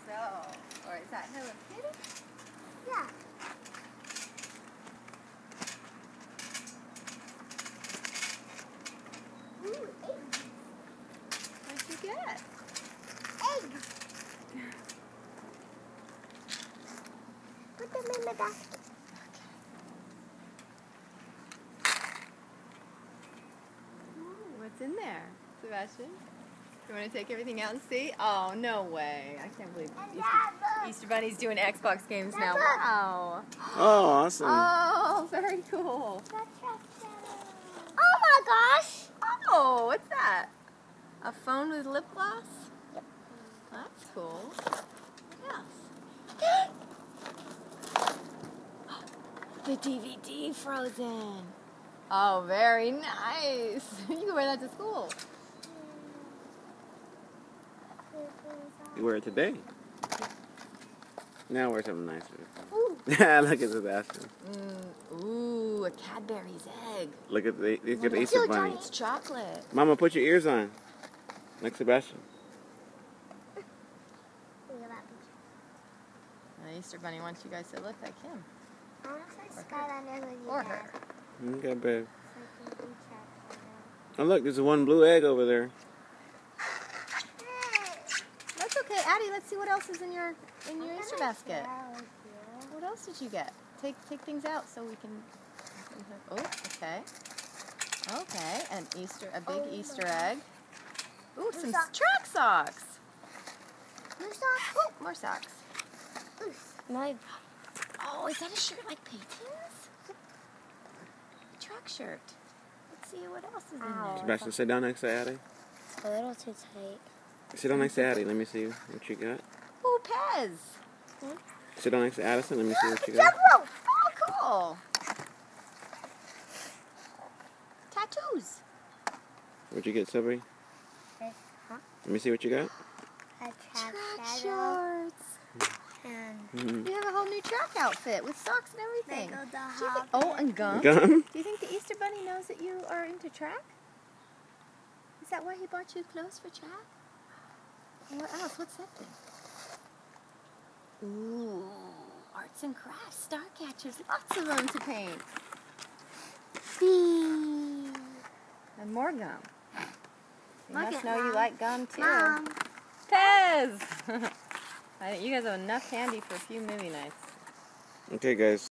So, or is that Hello Kitty? Yeah. Ooh, eggs. What'd you get? Eggs. Put them in the basket. Ooh, what's in there, Sebastian? You want to take everything out and see? Oh, no way. I can't believe Easter Bunny's doing Xbox games now. Wow. Oh, awesome. Oh, very cool. Oh my gosh. Oh, what's that? A phone with lip gloss? Yep. That's cool. Yes. The DVD frozen. Oh, very nice. You can wear that to school. You wear it today. Now wear something nicer. Ooh. Look at Sebastian. Ooh, a Cadbury's egg. Look at the Easter Bunny. It's chocolate. Mama, put your ears on. Like Sebastian. The Easter Bunny wants you guys to look like him. I want to play Skylanders with you Or guys. her. Okay, babe. So I can do checks. Oh, look, there's one blue egg over there. That's okay, Addie. Let's see what else is in your Easter basket. What else did you get? Take things out so we can. Oh, okay. Okay, a big Easter egg. Ooh, some track socks. New socks. Ooh, more socks. My. Oh, is that a shirt like Peyton's? A track shirt. Let's see what else is in there. Sebastian, sit down next to Addie. It's a little too tight. Sit down next to Addie. Let me see what you got. Ooh, Pez. Sit down next to Addison. Let me see what you got. Oh, cool. Tattoos. What'd you get, Subby? Huh? Let me see what you got. A track shadow. shorts. And You have a whole new track outfit with socks and everything. Lego the Do you think, Hobbit. and gum. Gum? Do you think the Easter Bunny knows that you are into track? Is that why he bought you clothes for track? And what else? What's that thing? Ooh, arts and crafts, star catchers, lots of them to paint. And more gum. You Look must at know you Mom. like gum too. Mom. Pez! You guys have enough candy for a few movie nights. Okay, guys.